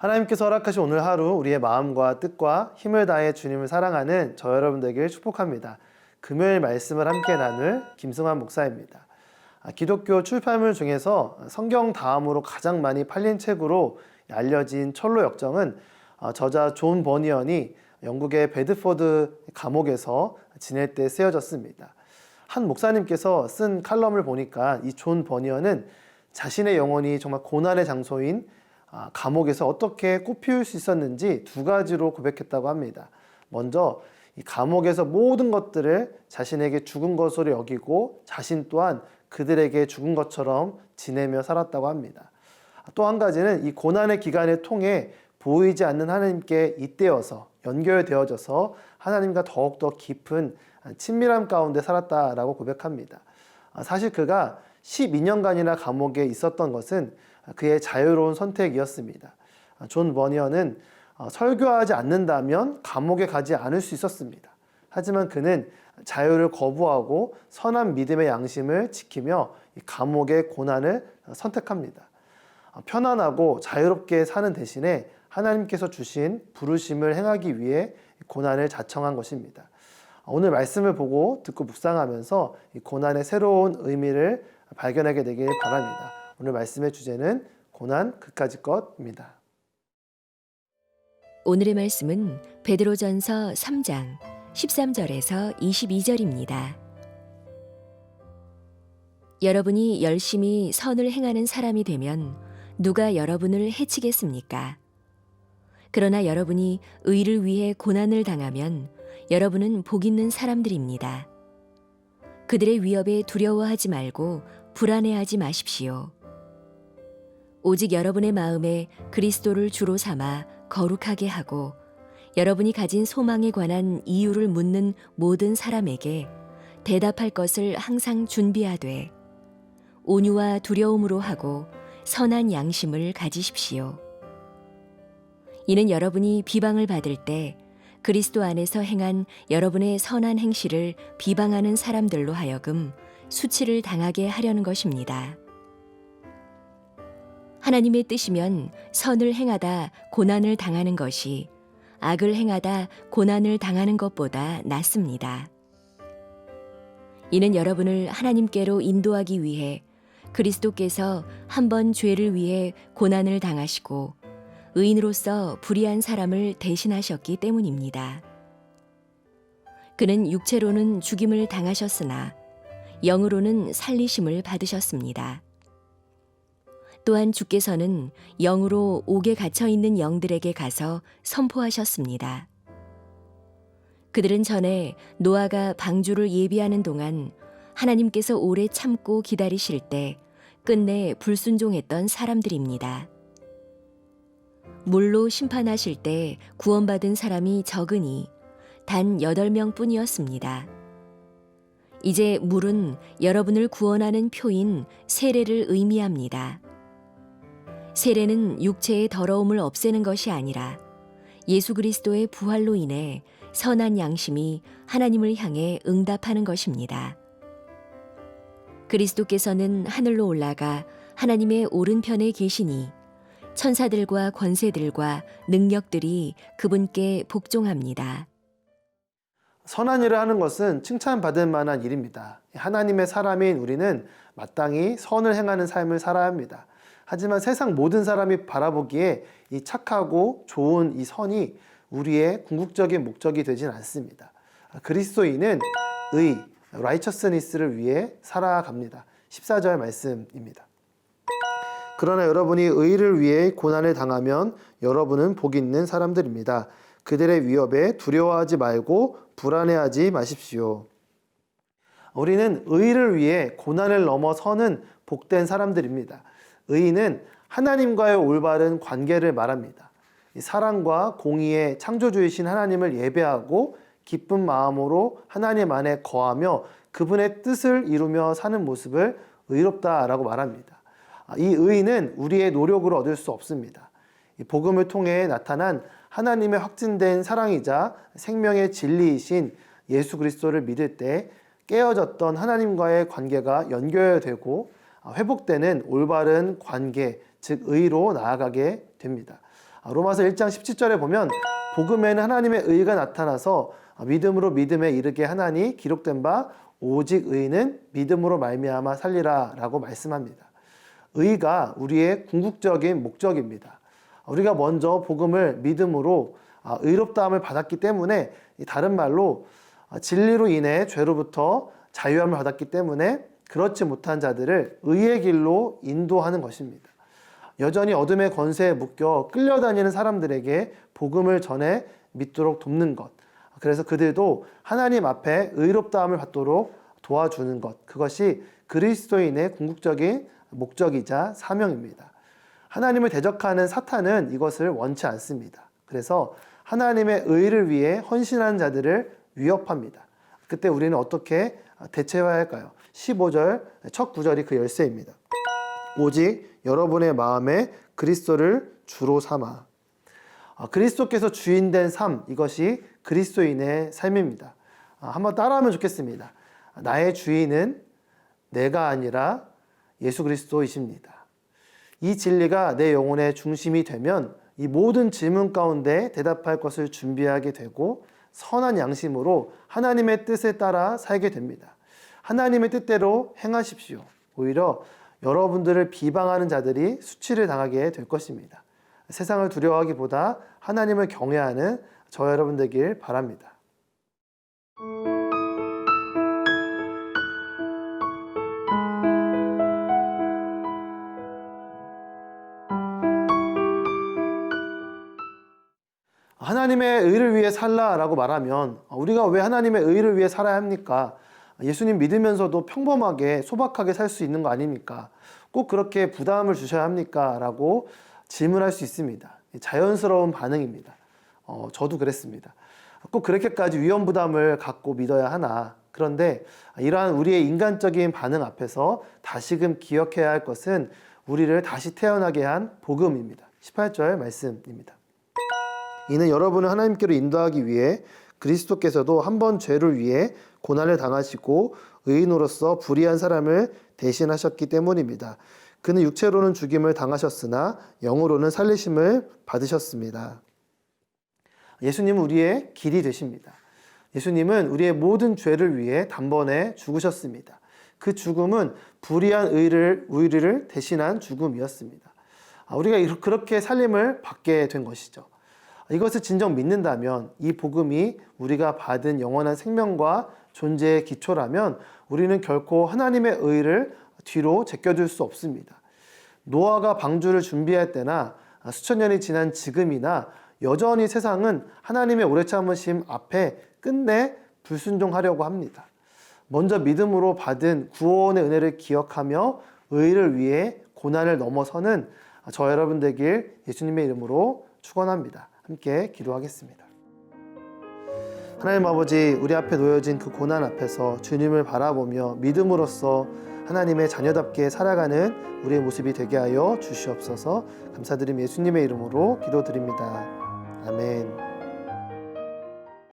하나님께서 허락하신 오늘 하루 우리의 마음과 뜻과 힘을 다해 주님을 사랑하는 저 여러분 되기를 축복합니다. 금요일 말씀을 함께 나눌 김승환 목사입니다. 기독교 출판물 중에서 성경 다음으로 가장 많이 팔린 책으로 알려진 철로 역정은 저자 존 버니언이 영국의 베드포드 감옥에서 지낼 때 쓰여졌습니다. 한 목사님께서 쓴 칼럼을 보니까 이 존 버니언은 자신의 영혼이 정말 고난의 장소인 감옥에서 어떻게 꽃피울 수 있었는지 두 가지로 고백했다고 합니다. 먼저 이 감옥에서 모든 것들을 자신에게 죽은 것으로 여기고 자신 또한 그들에게 죽은 것처럼 지내며 살았다고 합니다. 또 한 가지는 이 고난의 기간을 통해 보이지 않는 하나님께 잇대어서 연결되어져서 하나님과 더욱더 깊은 친밀함 가운데 살았다라고 고백합니다. 사실 그가 12년간이나 감옥에 있었던 것은 그의 자유로운 선택이었습니다. 존 버니언은 설교하지 않는다면 감옥에 가지 않을 수 있었습니다. 하지만 그는 자유를 거부하고 선한 믿음의 양심을 지키며 감옥의 고난을 선택합니다. 편안하고 자유롭게 사는 대신에 하나님께서 주신 부르심을 행하기 위해 고난을 자청한 것입니다. 오늘 말씀을 보고 듣고 묵상하면서 이 고난의 새로운 의미를 발견하게 되길 바랍니다. 오늘 말씀의 주제는 고난 그까짓 것입니다. 오늘의 말씀은 베드로전서 3장 13절에서 22절입니다. 여러분이 열심히 선을 행하는 사람이 되면 누가 여러분을 해치겠습니까? 그러나 여러분이 의를 위해 고난을 당하면 여러분은 복 있는 사람들입니다. 그들의 위협에 두려워하지 말고 불안해하지 마십시오. 오직 여러분의 마음에 그리스도를 주로 삼아 거룩하게 하고 여러분이 가진 소망에 관한 이유를 묻는 모든 사람에게 대답할 것을 항상 준비하되 온유와 두려움으로 하고 선한 양심을 가지십시오. 이는 여러분이 비방을 받을 때 그리스도 안에서 행한 여러분의 선한 행실을 비방하는 사람들로 하여금 수치를 당하게 하려는 것입니다. 하나님의 뜻이면 선을 행하다 고난을 당하는 것이 악을 행하다 고난을 당하는 것보다 낫습니다. 이는 여러분을 하나님께로 인도하기 위해 그리스도께서 한 번 죄를 위해 고난을 당하시고 의인으로서 불의한 사람을 대신하셨기 때문입니다. 그는 육체로는 죽임을 당하셨으나 영으로는 살리심을 받으셨습니다. 또한 주께서는 영으로 옥에 갇혀 있는 영들에게 가서 선포하셨습니다. 그들은 전에 노아가 방주를 예비하는 동안 하나님께서 오래 참고 기다리실 때 끝내 불순종했던 사람들입니다. 물로 심판하실 때 구원받은 사람이 적으니 단 8명 뿐이었습니다. 이제 물은 여러분을 구원하는 표인 세례를 의미합니다. 세례는 육체의 더러움을 없애는 것이 아니라 예수 그리스도의 부활로 인해 선한 양심이 하나님을 향해 응답하는 것입니다. 그리스도께서는 하늘로 올라가 하나님의 오른편에 계시니 천사들과 권세들과 능력들이 그분께 복종합니다. 선한 일을 하는 것은 칭찬받을 만한 일입니다. 하나님의 사람인 우리는 마땅히 선을 행하는 삶을 살아야 합니다. 하지만 세상 모든 사람이 바라보기에 이 착하고 좋은 이 선이 우리의 궁극적인 목적이 되진 않습니다. 그리스도인은 의, righteousness를 위해 살아갑니다. 14절 말씀입니다. 그러나 여러분이 의를 위해 고난을 당하면 여러분은 복 있는 사람들입니다. 그들의 위협에 두려워하지 말고 불안해하지 마십시오. 우리는 의를 위해 고난을 넘어서는 복된 사람들입니다. 의는 하나님과의 올바른 관계를 말합니다. 사랑과 공의의 창조주이신 하나님을 예배하고 기쁜 마음으로 하나님 안에 거하며 그분의 뜻을 이루며 사는 모습을 의롭다라고 말합니다. 이 의는 우리의 노력으로 얻을 수 없습니다. 복음을 통해 나타난 하나님의 확증된 사랑이자 생명의 진리이신 예수 그리스도를 믿을 때 깨어졌던 하나님과의 관계가 연결되고 회복되는 올바른 관계, 즉 의로 나아가게 됩니다. 로마서 1장 17절에 보면 복음에는 하나님의 의가 나타나서 믿음으로 믿음에 이르게 하나니 기록된 바 오직 의는 믿음으로 말미암아 살리라 라고 말씀합니다. 의가 우리의 궁극적인 목적입니다. 우리가 먼저 복음을 믿음으로 의롭다함을 받았기 때문에, 다른 말로 진리로 인해 죄로부터 자유함을 받았기 때문에 그렇지 못한 자들을 의의 길로 인도하는 것입니다. 여전히 어둠의 권세에 묶여 끌려다니는 사람들에게 복음을 전해 믿도록 돕는 것, 그래서 그들도 하나님 앞에 의롭다함을 받도록 도와주는 것, 그것이 그리스도인의 궁극적인 목적이자 사명입니다. 하나님을 대적하는 사탄은 이것을 원치 않습니다. 그래서 하나님의 의를 위해 헌신하는 자들을 위협합니다. 그때 우리는 어떻게 대처해야 할까요? 15절 첫 구절이 그 열쇠입니다. 오직 여러분의 마음에 그리스도를 주로 삼아. 그리스도께서 주인된 삶, 이것이 그리스도인의 삶입니다. 한번 따라하면 좋겠습니다. 나의 주인은 내가 아니라 예수 그리스도이십니다. 이 진리가 내 영혼의 중심이 되면 이 모든 질문 가운데 대답할 것을 준비하게 되고 선한 양심으로 하나님의 뜻에 따라 살게 됩니다. 하나님의 뜻대로 행하십시오. 오히려 여러분들을 비방하는 자들이 수치를 당하게 될 것입니다. 세상을 두려워하기보다 하나님을 경외하는 저 여러분 되길 바랍니다. 하나님의 의를 위해 살라라고 말하면 우리가 왜 하나님의 의를 위해 살아야 합니까? 예수님 믿으면서도 평범하게 소박하게 살 수 있는 거 아닙니까? 꼭 그렇게 부담을 주셔야 합니까? 라고 질문할 수 있습니다. 자연스러운 반응입니다. 저도 그랬습니다. 꼭 그렇게까지 위험 부담을 갖고 믿어야 하나? 그런데 이러한 우리의 인간적인 반응 앞에서 다시금 기억해야 할 것은 우리를 다시 태어나게 한 복음입니다. 18절 말씀입니다. 이는 여러분을 하나님께로 인도하기 위해 그리스도께서도 한 번 죄를 위해 고난을 당하시고 의인으로서 불의한 사람을 대신하셨기 때문입니다. 그는 육체로는 죽임을 당하셨으나 영으로는 살리심을 받으셨습니다. 예수님은 우리의 길이 되십니다. 예수님은 우리의 모든 죄를 위해 단번에 죽으셨습니다. 그 죽음은 불의한 의를 대신한 죽음이었습니다. 우리가 그렇게 살림을 받게 된 것이죠. 이것을 진정 믿는다면, 이 복음이 우리가 받은 영원한 생명과 존재의 기초라면 우리는 결코 하나님의 의를 뒤로 제껴둘 수 없습니다. 노아가 방주를 준비할 때나 수천 년이 지난 지금이나 여전히 세상은 하나님의 오래 참으심 앞에 끝내 불순종하려고 합니다. 먼저 믿음으로 받은 구원의 은혜를 기억하며 의를 위해 고난을 넘어서는 저 여러분 되길 예수님의 이름으로 축원합니다. 함께 기도하겠습니다. 하나님 아버지, 우리 앞에 놓여진 그 고난 앞에서 주님을 바라보며 믿음으로써 하나님의 자녀답게 살아가는 우리의 모습이 되게 하여 주시옵소서. 감사드리며 예수님의 이름으로 기도드립니다. 아멘.